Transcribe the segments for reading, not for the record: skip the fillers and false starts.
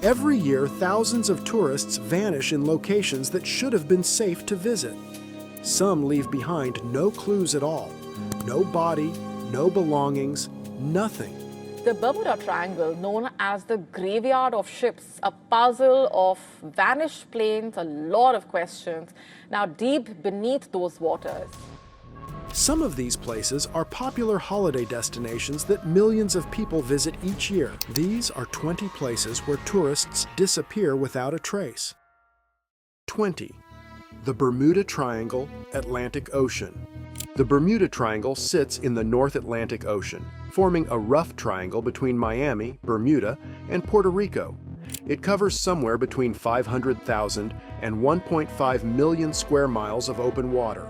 Every year, thousands of tourists vanish in locations that should have been safe to visit. Some leave behind no clues at all. No body, no belongings, nothing. The Bermuda Triangle, known as the graveyard of ships, a puzzle of vanished planes, a lot of questions, now deep beneath those waters. Some of these places are popular holiday destinations that millions of people visit each year. These are 20 places where tourists disappear without a trace. 20. The Bermuda Triangle, Atlantic Ocean. The Bermuda Triangle sits in the North Atlantic Ocean, forming a rough triangle between Miami, Bermuda, and Puerto Rico. It covers somewhere between 500,000 and 1.5 million square miles of open water.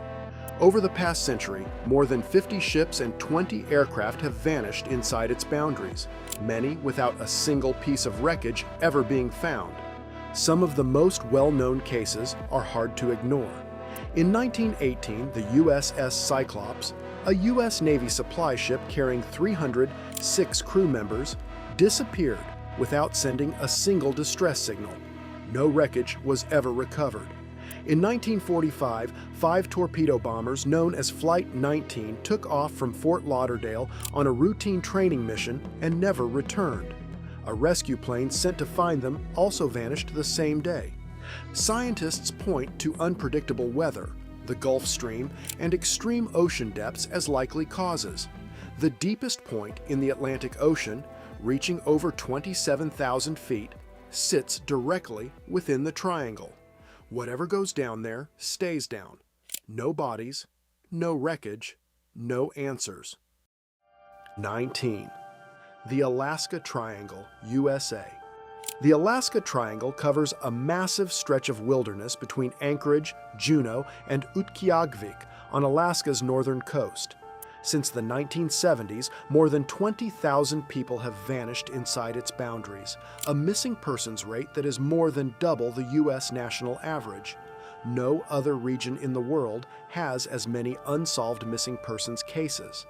Over the past century, more than 50 ships and 20 aircraft have vanished inside its boundaries, many without a single piece of wreckage ever being found. Some of the most well-known cases are hard to ignore. In 1918, the USS Cyclops, a U.S. Navy supply ship carrying 306 crew members, disappeared without sending a single distress signal. No wreckage was ever recovered. In 1945, 5 torpedo bombers known as Flight 19 took off from Fort Lauderdale on a routine training mission and never returned. A rescue plane sent to find them also vanished the same day. Scientists point to unpredictable weather, the Gulf Stream, and extreme ocean depths as likely causes. The deepest point in the Atlantic Ocean, reaching over 27,000 feet, sits directly within the triangle. Whatever goes down there stays down. No bodies, no wreckage, no answers. 19. The Alaska Triangle, USA. The Alaska Triangle covers a massive stretch of wilderness between Anchorage, Juneau, and Utqiagvik on Alaska's northern coast. Since the 1970s, more than 20,000 people have vanished inside its boundaries, a missing persons rate that is more than double the U.S. national average. No other region in the world has as many unsolved missing persons cases.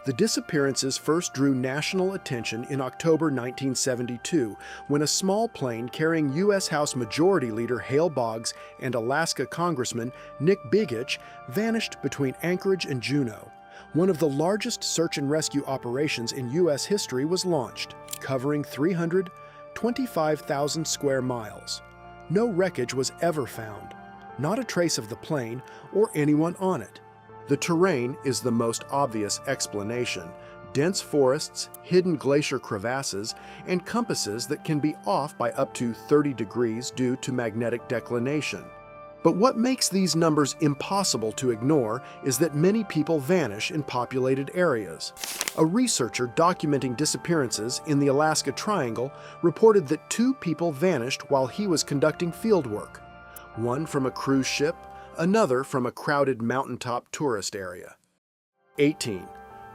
The disappearances first drew national attention in October 1972, when a small plane carrying U.S. House Majority Leader Hale Boggs and Alaska Congressman Nick Begich vanished between Anchorage and Juneau. One of the largest search and rescue operations in U.S. history was launched, covering 325,000 square miles. No wreckage was ever found, not a trace of the plane or anyone on it. The terrain is the most obvious explanation: dense forests, hidden glacier crevasses, and compasses that can be off by up to 30 degrees due to magnetic declination. But what makes these numbers impossible to ignore is that many people vanish in populated areas. A researcher documenting disappearances in the Alaska Triangle reported that 2 people vanished while he was conducting fieldwork. One from a cruise ship, another from a crowded mountaintop tourist area. 18.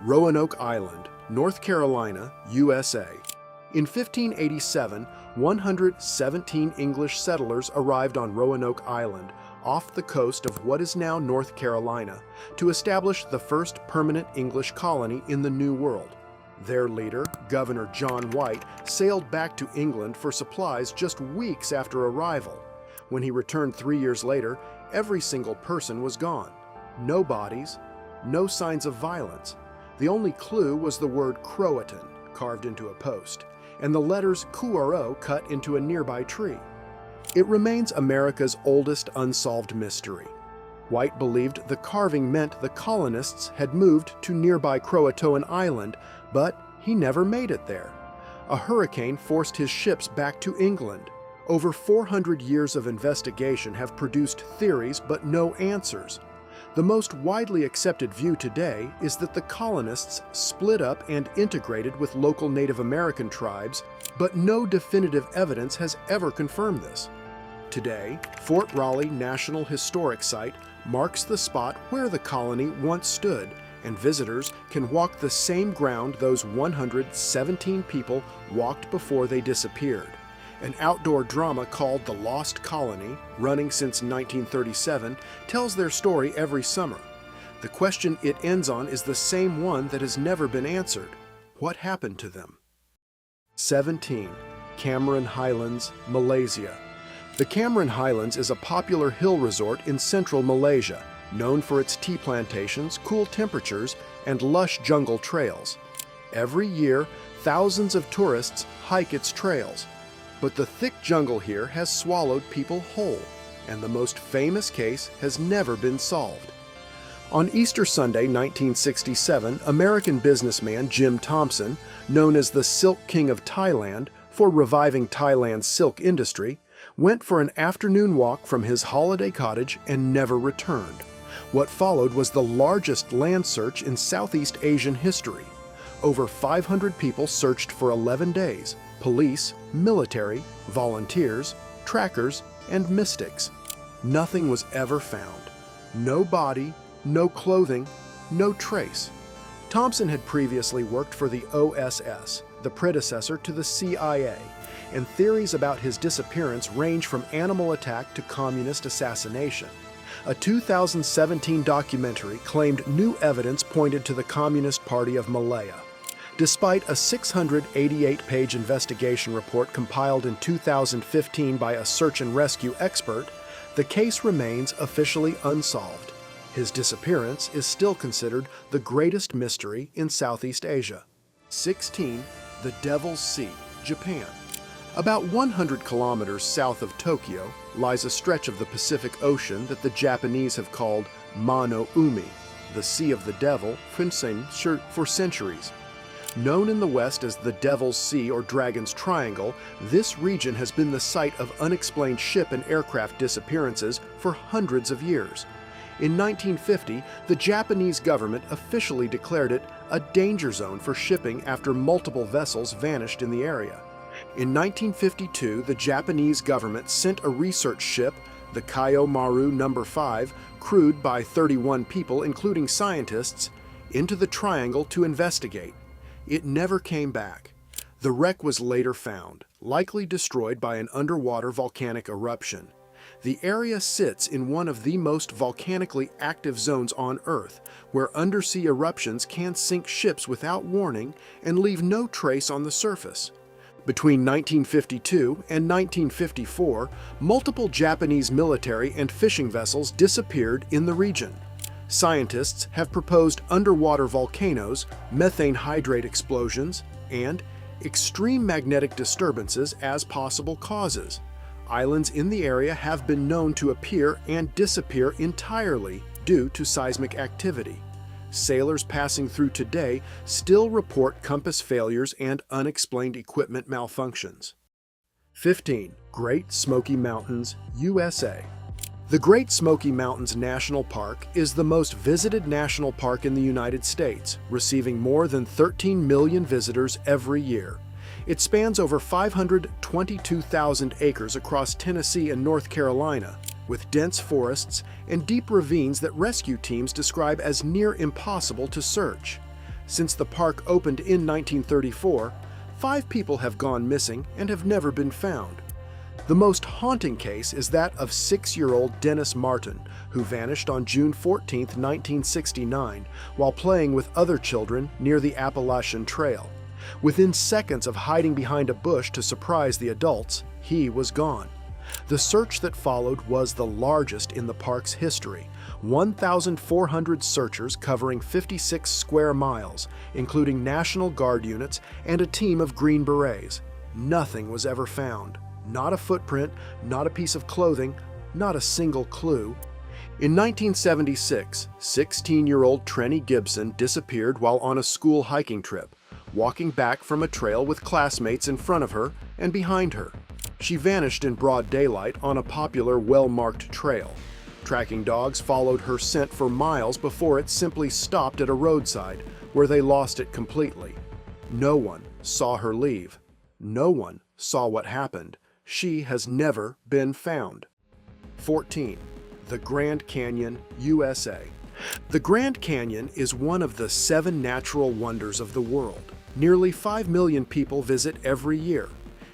Roanoke Island, North Carolina, USA. In 1587, 117 English settlers arrived on Roanoke Island, off the coast of what is now North Carolina, to establish the first permanent English colony in the New World. Their leader, Governor John White, sailed back to England for supplies just weeks after arrival. When he returned 3 years later, every single person was gone. No bodies, no signs of violence. The only clue was the word Croatan carved into a post, and the letters QRO cut into a nearby tree. It remains America's oldest unsolved mystery. White believed the carving meant the colonists had moved to nearby Croatoan Island, but he never made it there. A hurricane forced his ships back to England. Over 400 years of investigation have produced theories but no answers. The most widely accepted view today is that the colonists split up and integrated with local Native American tribes, but no definitive evidence has ever confirmed this. Today, Fort Raleigh National Historic Site marks the spot where the colony once stood, and visitors can walk the same ground those 117 people walked before they disappeared. An outdoor drama called The Lost Colony, running since 1937, tells their story every summer. The question it ends on is the same one that has never been answered. What happened to them? 17. Cameron Highlands, Malaysia. The Cameron Highlands is a popular hill resort in central Malaysia, known for its tea plantations, cool temperatures, and lush jungle trails. Every year, thousands of tourists hike its trails. But the thick jungle here has swallowed people whole, and the most famous case has never been solved. On Easter Sunday, 1967, American businessman Jim Thompson, known as the Silk King of Thailand for reviving Thailand's silk industry, went for an afternoon walk from his holiday cottage and never returned. What followed was the largest land search in Southeast Asian history. Over 500 people searched for 11 days: police, military, volunteers, trackers, and mystics. Nothing was ever found. No body, no clothing, no trace. Thompson had previously worked for the OSS, the predecessor to the CIA, and theories about his disappearance range from animal attack to communist assassination. A 2017 documentary claimed new evidence pointed to the Communist Party of Malaya. Despite a 688-page investigation report compiled in 2015 by a search and rescue expert, the case remains officially unsolved. His disappearance is still considered the greatest mystery in Southeast Asia. 16. The Devil's Sea, Japan. About 100 kilometers south of Tokyo lies a stretch of the Pacific Ocean that the Japanese have called Ma-no Umi, the Sea of the Devil, for centuries. Known in the West as the Devil's Sea or Dragon's Triangle, this region has been the site of unexplained ship and aircraft disappearances for hundreds of years. In 1950, the Japanese government officially declared it a danger zone for shipping after multiple vessels vanished in the area. In 1952, the Japanese government sent a research ship, the Kaio Maru No. 5, crewed by 31 people, including scientists, into the triangle to investigate. It never came back. The wreck was later found, likely destroyed by an underwater volcanic eruption. The area sits in one of the most volcanically active zones on Earth, where undersea eruptions can sink ships without warning and leave no trace on the surface. Between 1952 and 1954, multiple Japanese military and fishing vessels disappeared in the region. Scientists have proposed underwater volcanoes, methane hydrate explosions, and extreme magnetic disturbances as possible causes. Islands in the area have been known to appear and disappear entirely due to seismic activity. Sailors passing through today still report compass failures and unexplained equipment malfunctions. 15. Great Smoky Mountains, USA. The Great Smoky Mountains National Park is the most visited national park in the United States, receiving more than 13 million visitors every year. It spans over 522,000 acres across Tennessee and North Carolina, with dense forests and deep ravines that rescue teams describe as near impossible to search. Since the park opened in 1934, 5 people have gone missing and have never been found. The most haunting case is that of 6-year-old Dennis Martin, who vanished on June 14, 1969, while playing with other children near the Appalachian Trail. Within seconds of hiding behind a bush to surprise the adults, he was gone. The search that followed was the largest in the park's history, 1,400 searchers covering 56 square miles, including National Guard units and a team of Green Berets. Nothing was ever found. Not a footprint, not a piece of clothing, not a single clue. In 1976, 16-year-old Trenny Gibson disappeared while on a school hiking trip, walking back from a trail with classmates in front of her and behind her. She vanished in broad daylight on a popular, well-marked trail. Tracking dogs followed her scent for miles before it simply stopped at a roadside, where they lost it completely. No one saw her leave. No one saw what happened. She has never been found. 14. The Grand Canyon, USA. The Grand Canyon is one of the 7 natural wonders of the world. Nearly 5 million people visit every year.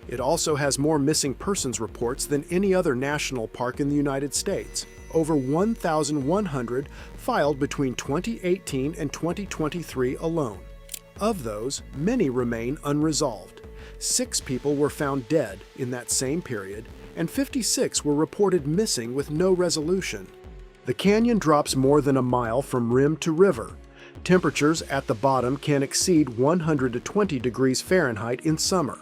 It also has more missing persons reports than any other national park in the United States. Over 1,100 filed between 2018 and 2023 alone. Of those, many remain unresolved. 6 people were found dead in that same period, and 56 were reported missing with no resolution. The canyon drops more than a mile from rim to river. Temperatures at the bottom can exceed 120 degrees Fahrenheit in summer.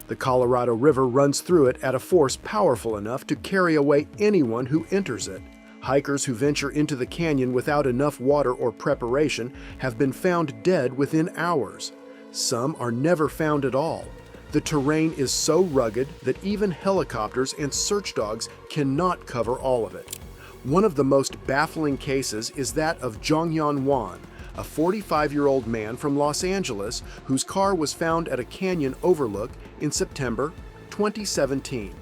The Colorado River runs through it at a force powerful enough to carry away anyone who enters it. Hikers who venture into the canyon without enough water or preparation have been found dead within hours. Some are never found at all. The terrain is so rugged that even helicopters and search dogs cannot cover all of it. One of the most baffling cases is that of Zhongyan Wan, a 45-year-old man from Los Angeles whose car was found at a canyon overlook in September 2017.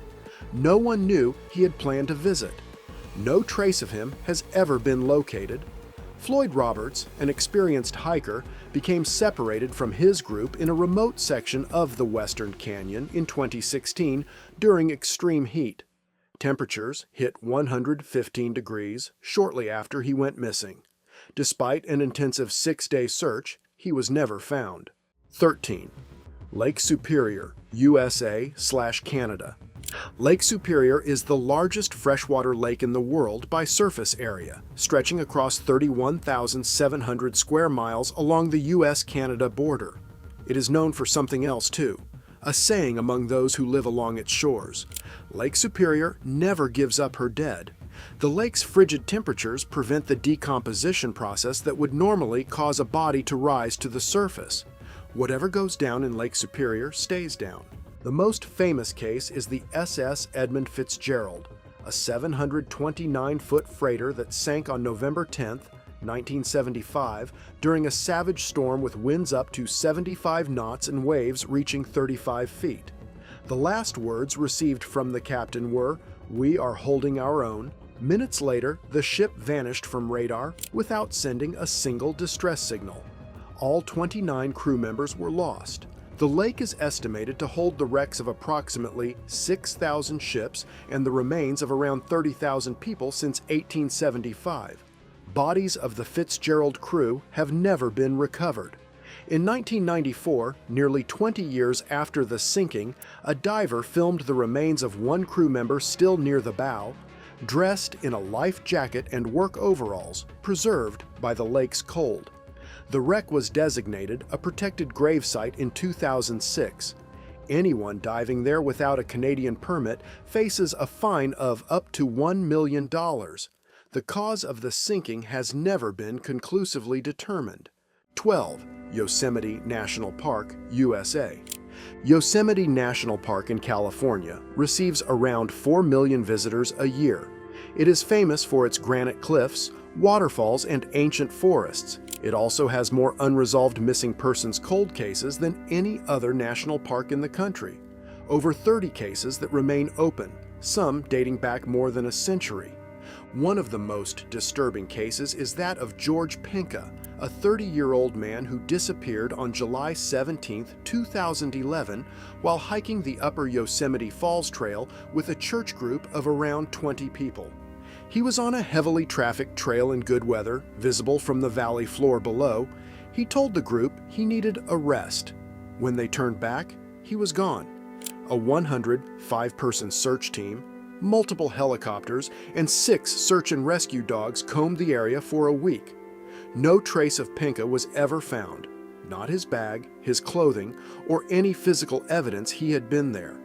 No one knew he had planned to visit. No trace of him has ever been located. Floyd Roberts, an experienced hiker, became separated from his group in a remote section of the Western Canyon in 2016 during extreme heat. Temperatures hit 115 degrees shortly after he went missing. Despite an intensive 6-day search, he was never found. 13. Lake Superior, USA/Canada. Lake Superior is the largest freshwater lake in the world by surface area, stretching across 31,700 square miles along the US-Canada border. It is known for something else too, a saying among those who live along its shores. Lake Superior never gives up her dead. The lake's frigid temperatures prevent the decomposition process that would normally cause a body to rise to the surface. Whatever goes down in Lake Superior stays down. The most famous case is the SS Edmund Fitzgerald, a 729-foot freighter that sank on November 10, 1975, during a savage storm with winds up to 75 knots and waves reaching 35 feet. The last words received from the captain were, "We are holding our own." Minutes later, the ship vanished from radar without sending a single distress signal. All 29 crew members were lost. The lake is estimated to hold the wrecks of approximately 6,000 ships and the remains of around 30,000 people since 1875. Bodies of the Fitzgerald crew have never been recovered. In 1994, nearly 20 years after the sinking, a diver filmed the remains of one crew member still near the bow, dressed in a life jacket and work overalls, preserved by the lake's cold. The wreck was designated a protected gravesite in 2006. Anyone diving there without a Canadian permit faces a fine of up to $1 million. The cause of the sinking has never been conclusively determined. 12. Yosemite National Park, USA. Yosemite National Park in California receives around 4 million visitors a year. It is famous for its granite cliffs, waterfalls, and ancient forests. It also has more unresolved missing persons cold cases than any other national park in the country. Over 30 cases that remain open, some dating back more than a century. One of the most disturbing cases is that of George Pinka, a 30-year-old man who disappeared on July 17, 2011, while hiking the Upper Yosemite Falls Trail with a church group of around 20 people. He was on a heavily trafficked trail in good weather, visible from the valley floor below. He told the group he needed a rest. When they turned back, he was gone. A 105-person search team, multiple helicopters, and 6 search and rescue dogs combed the area for a week. No trace of Pinka was ever found, not his bag, his clothing, or any physical evidence he had been there.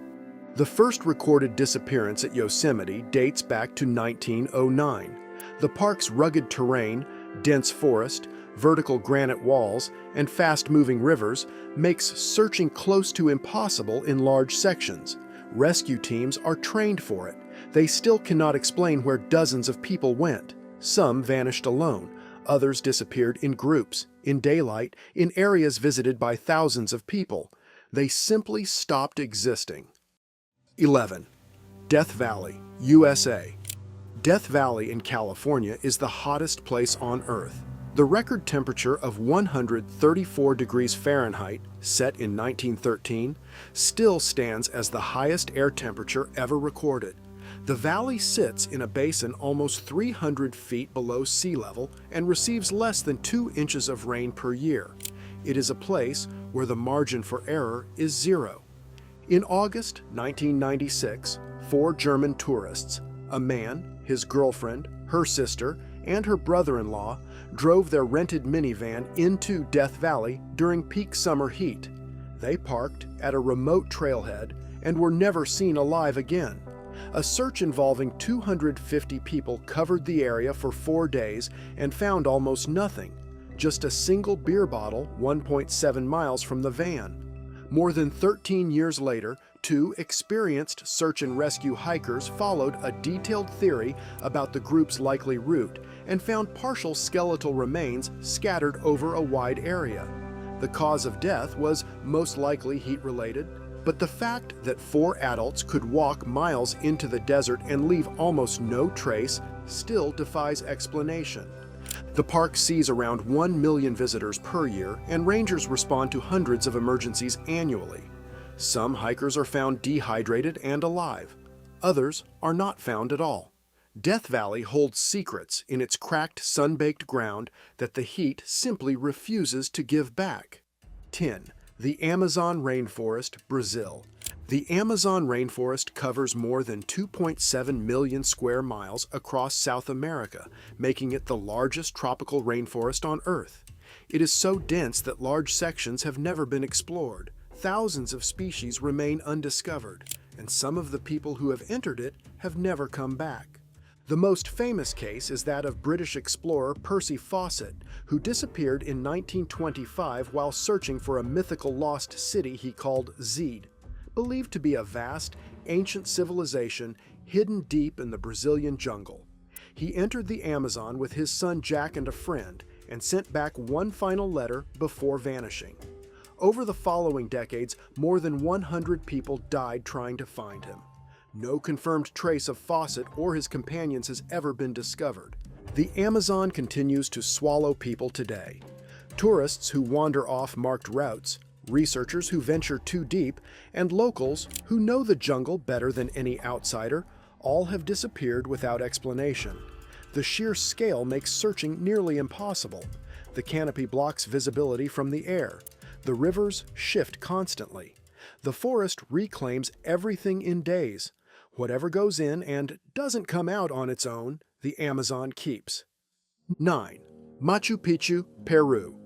The first recorded disappearance at Yosemite dates back to 1909. The park's rugged terrain, dense forest, vertical granite walls, and fast-moving rivers makes searching close to impossible in large sections. Rescue teams are trained for it. They still cannot explain where dozens of people went. Some vanished alone. Others disappeared in groups, in daylight, in areas visited by thousands of people. They simply stopped existing. 11. Death Valley, USA. Death Valley in California is the hottest place on Earth. The record temperature of 134 degrees Fahrenheit, set in 1913, still stands as the highest air temperature ever recorded. The valley sits in a basin almost 300 feet below sea level and receives less than 2 inches of rain per year. It is a place where the margin for error is zero. In August 1996, 4 German tourists, a man, his girlfriend, her sister, and her brother-in-law, drove their rented minivan into Death Valley during peak summer heat. They parked at a remote trailhead and were never seen alive again. A search involving 250 people covered the area for 4 days and found almost nothing, just a single beer bottle 1.7 miles from the van. More than 13 years later, 2 experienced search and rescue hikers followed a detailed theory about the group's likely route and found partial skeletal remains scattered over a wide area. The cause of death was most likely heat-related, but the fact that 4 adults could walk miles into the desert and leave almost no trace still defies explanation. The park sees around 1 million visitors per year, and rangers respond to hundreds of emergencies annually. Some hikers are found dehydrated and alive. Others are not found at all. Death Valley holds secrets in its cracked, sun-baked ground that the heat simply refuses to give back. 10. The Amazon Rainforest, Brazil. The Amazon rainforest covers more than 2.7 million square miles across South America, making it the largest tropical rainforest on Earth. It is so dense that large sections have never been explored. Thousands of species remain undiscovered, and some of the people who have entered it have never come back. The most famous case is that of British explorer Percy Fawcett, who disappeared in 1925 while searching for a mythical lost city he called Zede, believed to be a vast, ancient civilization hidden deep in the Brazilian jungle. He entered the Amazon with his son Jack and a friend, and sent back one final letter before vanishing. Over the following decades, more than 100 people died trying to find him. No confirmed trace of Fawcett or his companions has ever been discovered. The Amazon continues to swallow people today. Tourists who wander off marked routes, researchers who venture too deep, and locals who know the jungle better than any outsider, all have disappeared without explanation. The sheer scale makes searching nearly impossible. The canopy blocks visibility from the air. The rivers shift constantly. The forest reclaims everything in days. Whatever goes in and doesn't come out on its own, the Amazon keeps. 9. Machu Picchu, Peru.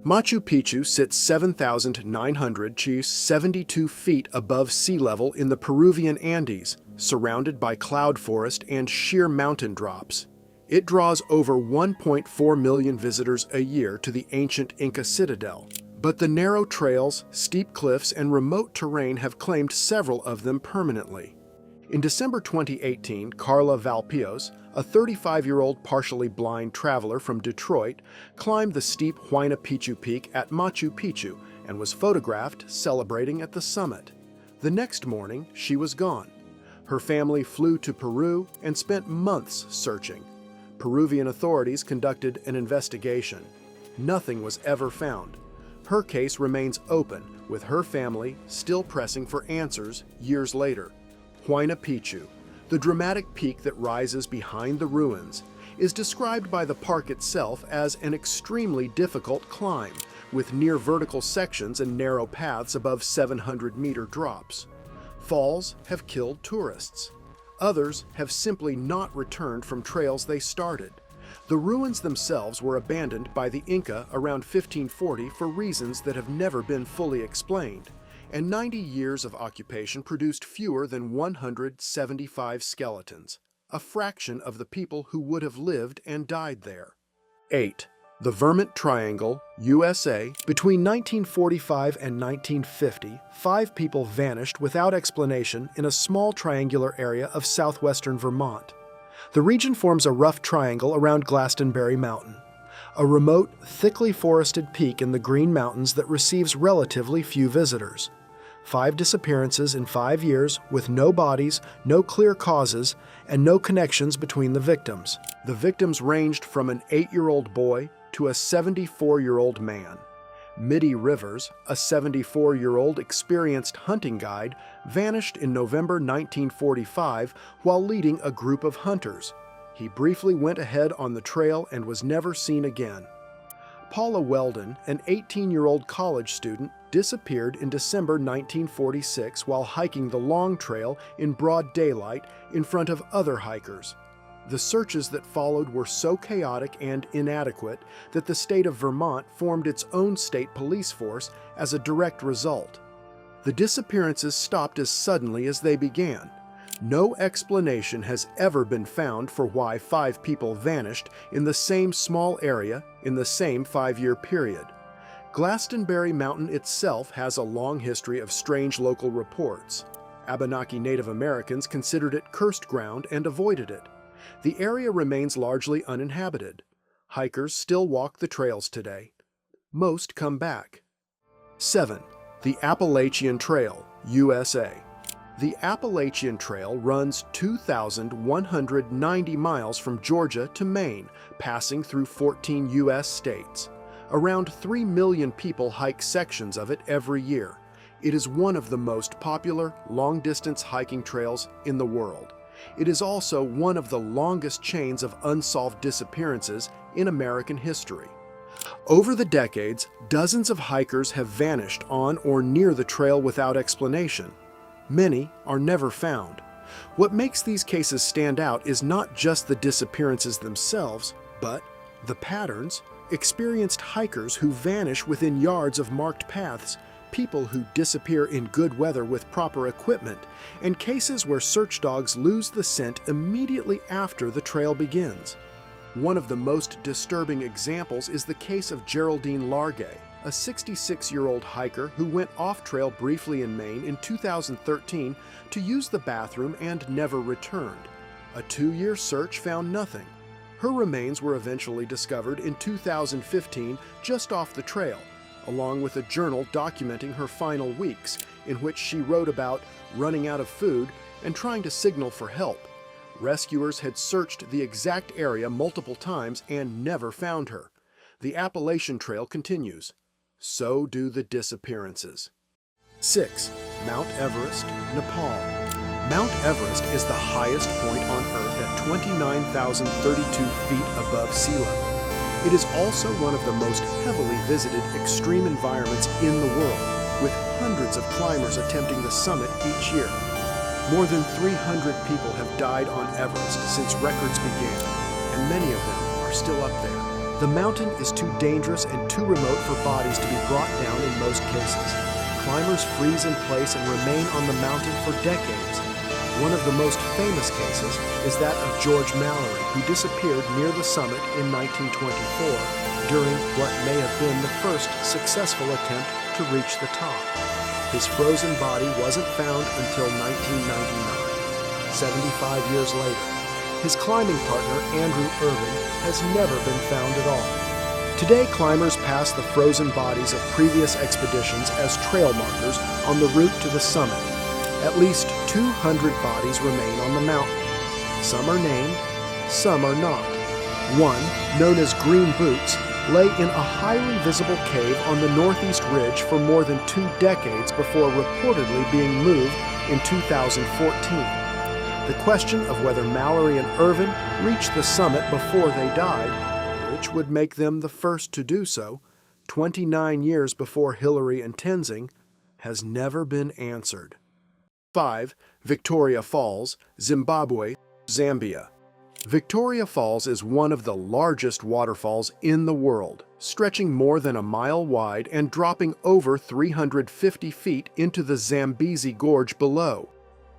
Machu Picchu sits 7,972 feet above sea level in the Peruvian Andes, surrounded by cloud forest and sheer mountain drops. It draws over 1.4 million visitors a year to the ancient Inca citadel, but the narrow trails, steep cliffs, and remote terrain have claimed several of them permanently. In December 2018, Carla Valpios, a 35-year-old partially blind traveler from Detroit, climbed the steep Huayna Picchu Peak at Machu Picchu and was photographed celebrating at the summit. The next morning, she was gone. Her family flew to Peru and spent months searching. Peruvian authorities conducted an investigation. Nothing was ever found. Her case remains open, with her family still pressing for answers years later. Huayna Picchu, the dramatic peak that rises behind the ruins, is described by the park itself as an extremely difficult climb, with near-vertical sections and narrow paths above 700-meter drops. Falls have killed tourists. Others have simply not returned from trails they started. The ruins themselves were abandoned by the Inca around 1540 for reasons that have never been fully explained, and 90 years of occupation produced fewer than 175 skeletons, a fraction of the people who would have lived and died there. 8. The Vermont Triangle, USA. Between 1945 and 1950, 5 people vanished without explanation in a small triangular area of southwestern Vermont. The region forms a rough triangle around Glastonbury Mountain, a remote, thickly forested peak in the Green Mountains that receives relatively few visitors. 5 disappearances in 5 years with no bodies, no clear causes, and no connections between the victims. The victims ranged from an 8-year-old boy to a 74-year-old man. Mitty Rivers, a 74-year-old experienced hunting guide, vanished in November 1945 while leading a group of hunters. He briefly went ahead on the trail and was never seen again. Paula Weldon, an 18-year-old college student, disappeared in December 1946 while hiking the Long Trail in broad daylight in front of other hikers. The searches that followed were so chaotic and inadequate that the state of Vermont formed its own state police force as a direct result. The disappearances stopped as suddenly as they began. No explanation has ever been found for why 5 people vanished in the same small area in the same 5-year period. Glastonbury Mountain itself has a long history of strange local reports. Abenaki Native Americans considered it cursed ground and avoided it. The area remains largely uninhabited. Hikers still walk the trails today. Most come back. 7. The Appalachian Trail, USA. The Appalachian Trail runs 2,190 miles from Georgia to Maine, passing through 14 U.S. states. Around 3 million people hike sections of it every year. It is one of the most popular long-distance hiking trails in the world. It is also one of the longest chains of unsolved disappearances in American history. Over the decades, dozens of hikers have vanished on or near the trail without explanation. Many are never found. What makes these cases stand out is not just the disappearances themselves, but the patterns, experienced hikers who vanish within yards of marked paths, people who disappear in good weather with proper equipment, and cases where search dogs lose the scent immediately after the trail begins. One of the most disturbing examples is the case of Geraldine Largay, a 66-year-old hiker who went off-trail briefly in Maine in 2013 to use the bathroom and never returned. A 2-year search found nothing. Her remains were eventually discovered in 2015 just off the trail, along with a journal documenting her final weeks, in which she wrote about running out of food and trying to signal for help. Rescuers had searched the exact area multiple times and never found her. The Appalachian Trail continues. So do the disappearances. 6. Mount Everest, Nepal. Mount Everest is the highest point on Earth at 29,032 feet above sea level. It is also one of the most heavily visited extreme environments in the world, with hundreds of climbers attempting the summit each year. More than 300 people have died on Everest since records began, and many of them are still up there. The mountain is too dangerous and too remote for bodies to be brought down in most cases. Climbers freeze in place and remain on the mountain for decades. One of the most famous cases is that of George Mallory, who disappeared near the summit in 1924 during what may have been the first successful attempt to reach the top. His frozen body wasn't found until 1999, 75 years later. His climbing partner, Andrew Irvin, has never been found at all. Today, climbers pass the frozen bodies of previous expeditions as trail markers on the route to the summit. At least 200 bodies remain on the mountain. Some are named, some are not. One, known as Green Boots, lay in a highly visible cave on the northeast ridge for more than 2 decades before reportedly being moved in 2014. The question of whether Mallory and Irvin reached the summit before they died, which would make them the first to do so, 29 years before Hillary and Tenzing, has never been answered. 5. Victoria Falls, Zimbabwe, Zambia. Victoria Falls is one of the largest waterfalls in the world, stretching more than a mile wide and dropping over 350 feet into the Zambezi Gorge below.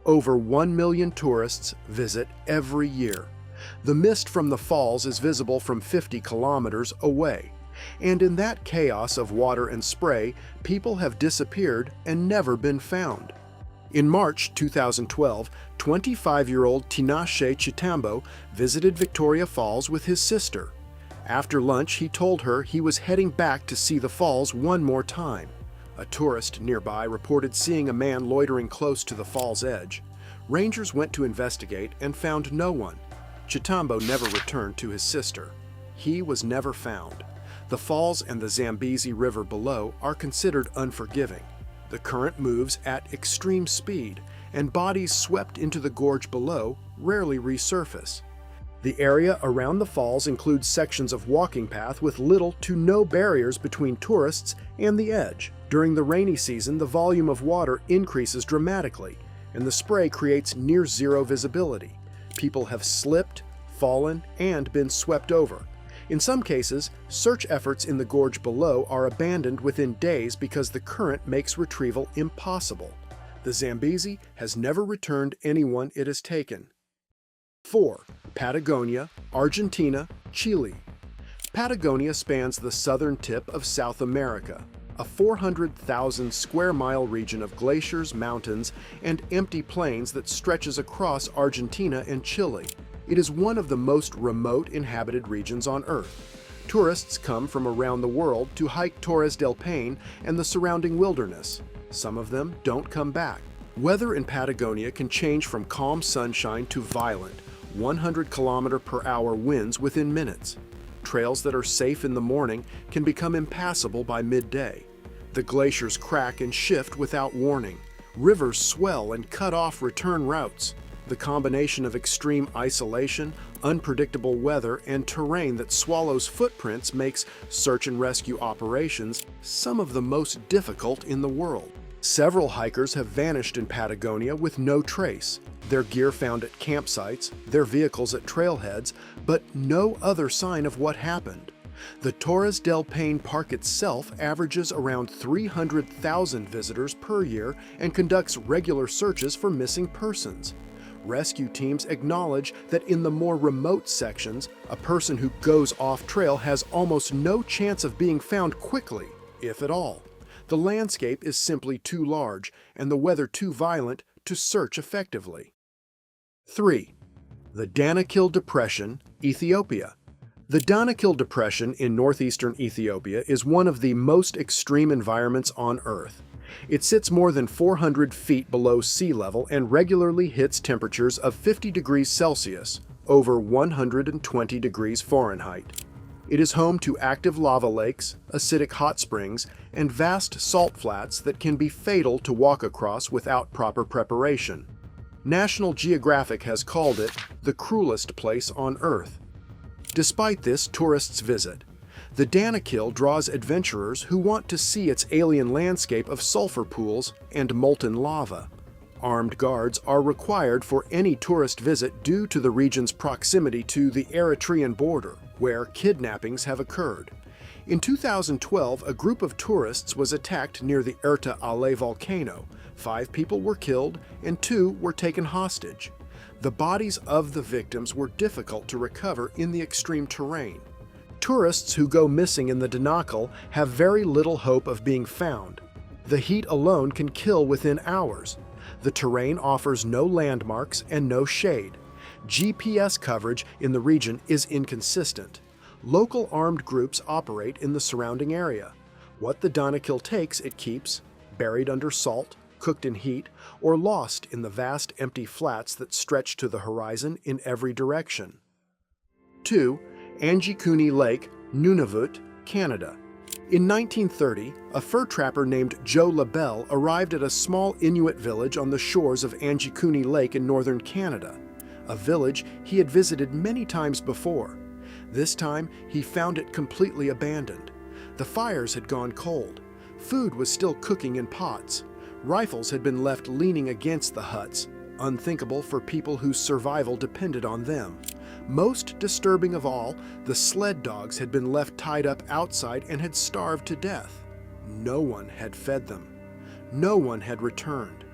Over 1 million tourists visit every year. The mist from the falls is visible from 50 kilometers away. And in that chaos of water and spray, people have disappeared and never been found. In March 2012, 25-year-old Tinashe Chitambo visited Victoria Falls with his sister. After lunch, he told her he was heading back to see the falls one more time. A tourist nearby reported seeing a man loitering close to the fall's edge. Rangers went to investigate and found no one. Chitambo never returned to his sister. He was never found. The falls and the Zambezi River below are considered unforgiving. The current moves at extreme speed, and bodies swept into the gorge below rarely resurface. The area around the falls includes sections of walking path with little to no barriers between tourists and the edge. During the rainy season, the volume of water increases dramatically, and the spray creates near-zero visibility. People have slipped, fallen, and been swept over. In some cases, search efforts in the gorge below are abandoned within days because the current makes retrieval impossible. The Zambezi has never returned anyone it has taken. 4. Patagonia, Argentina, Chile. Patagonia spans the southern tip of South America, a 400,000 square mile region of glaciers, mountains, and empty plains that stretches across Argentina and Chile. It is one of the most remote inhabited regions on Earth. Tourists come from around the world to hike Torres del Paine and the surrounding wilderness. Some of them don't come back. Weather in Patagonia can change from calm sunshine to violent, 100-kilometer-per-hour winds within minutes. Trails that are safe in the morning can become impassable by midday. The glaciers crack and shift without warning. Rivers swell and cut off return routes. The combination of extreme isolation, unpredictable weather, and terrain that swallows footprints makes search and rescue operations some of the most difficult in the world. Several hikers have vanished in Patagonia with no trace. Their gear found at campsites, their vehicles at trailheads, but no other sign of what happened. The Torres del Paine Park itself averages around 300,000 visitors per year and conducts regular searches for missing persons. Rescue teams acknowledge that in the more remote sections, a person who goes off-trail has almost no chance of being found quickly, if at all. The landscape is simply too large and the weather too violent to search effectively. 3. The Danakil Depression, Ethiopia. The Danakil Depression in northeastern Ethiopia is one of the most extreme environments on Earth. It sits more than 400 feet below sea level and regularly hits temperatures of 50 degrees Celsius, over 120 degrees Fahrenheit. It is home to active lava lakes, acidic hot springs, and vast salt flats that can be fatal to walk across without proper preparation. National Geographic has called it the cruelest place on Earth. Despite this, tourists visit. The Danakil draws adventurers who want to see its alien landscape of sulfur pools and molten lava. Armed guards are required for any tourist visit due to the region's proximity to the Eritrean border, where kidnappings have occurred. In 2012, a group of tourists was attacked near the Erta Ale volcano. 5 people were killed and 2 were taken hostage. The bodies of the victims were difficult to recover in the extreme terrain. Tourists who go missing in the Danakil have very little hope of being found. The heat alone can kill within hours. The terrain offers no landmarks and no shade. GPS coverage in the region is inconsistent. Local armed groups operate in the surrounding area. What the Danakil takes, it keeps, buried under salt, cooked in heat, or lost in the vast empty flats that stretch to the horizon in every direction. 2. Anjikuni Lake, Nunavut, Canada. In 1930, a fur trapper named Joe LaBelle arrived at a small Inuit village on the shores of Anjikuni Lake in northern Canada, a village he had visited many times before. This time, he found it completely abandoned. The fires had gone cold. Food was still cooking in pots. Rifles had been left leaning against the huts, unthinkable for people whose survival depended on them. Most disturbing of all, the sled dogs had been left tied up outside and had starved to death. No one had fed them. No one had returned.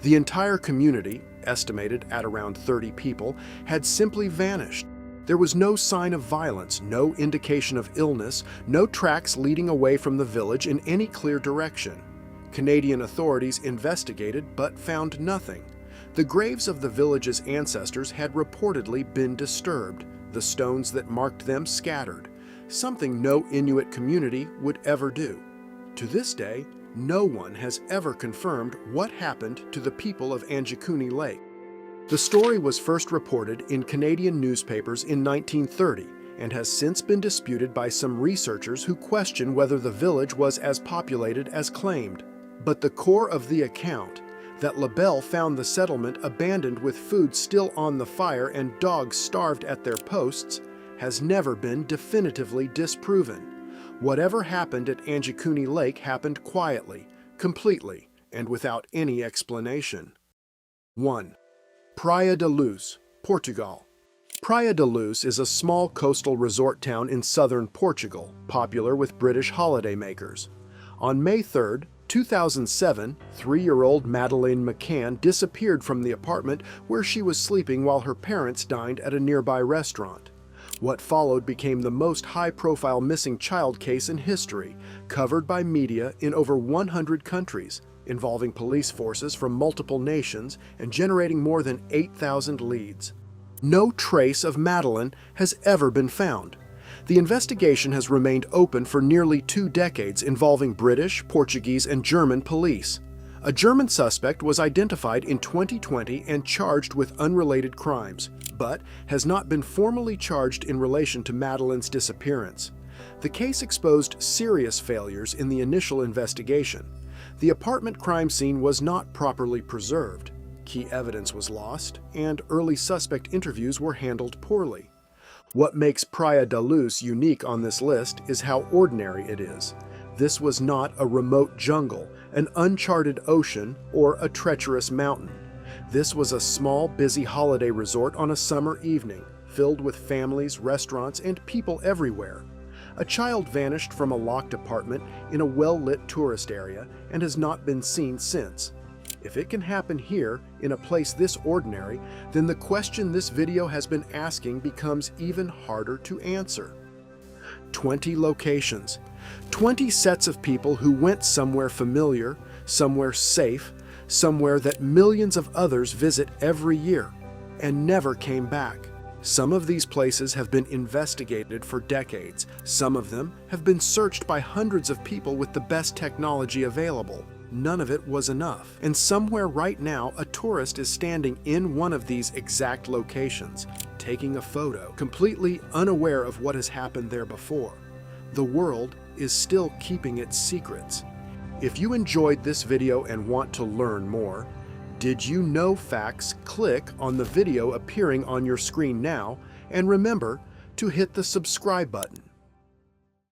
The entire community, estimated at around 30 people, had simply vanished. There was no sign of violence, no indication of illness, no tracks leading away from the village in any clear direction. Canadian authorities investigated but found nothing. The graves of the village's ancestors had reportedly been disturbed, the stones that marked them scattered, something no Inuit community would ever do. To this day, no one has ever confirmed what happened to the people of Anjikuni Lake. The story was first reported in Canadian newspapers in 1930 and has since been disputed by some researchers who question whether the village was as populated as claimed. But the core of the account, That LaBelle found the settlement abandoned with food still on the fire and dogs starved at their posts has never been definitively disproven. Whatever happened at Anjikuni Lake happened quietly, completely, and without any explanation. 1. Praia da Luz, Portugal. Praia da Luz is a small coastal resort town in southern Portugal, popular with British holidaymakers. On May 3, 2007, 3-year-old Madeleine McCann disappeared from the apartment where she was sleeping while her parents dined at a nearby restaurant. What followed became the most high-profile missing child case in history, covered by media in over 100 countries, involving police forces from multiple nations and generating more than 8,000 leads. No trace of Madeleine has ever been found. The investigation has remained open for nearly 2 decades, involving British, Portuguese, and German police. A German suspect was identified in 2020 and charged with unrelated crimes, but has not been formally charged in relation to Madeleine's disappearance. The case exposed serious failures in the initial investigation. The apartment crime scene was not properly preserved. Key evidence was lost, and early suspect interviews were handled poorly. What makes Praia da Luz unique on this list is how ordinary it is. This was not a remote jungle, an uncharted ocean, or a treacherous mountain. This was a small, busy holiday resort on a summer evening, filled with families, restaurants, and people everywhere. A child vanished from a locked apartment in a well-lit tourist area and has not been seen since. If it can happen here, in a place this ordinary, then the question this video has been asking becomes even harder to answer. 20 locations. 20 sets of people who went somewhere familiar, somewhere safe, somewhere that millions of others visit every year, and never came back. Some of these places have been investigated for decades. Some of them have been searched by hundreds of people with the best technology available. None of it was enough. And somewhere right now, a tourist is standing in one of these exact locations, taking a photo, completely unaware of what has happened there before. The world is still keeping its secrets. If you enjoyed this video and want to learn more, did you know facts? Click on the video appearing on your screen now, and remember to hit the subscribe button.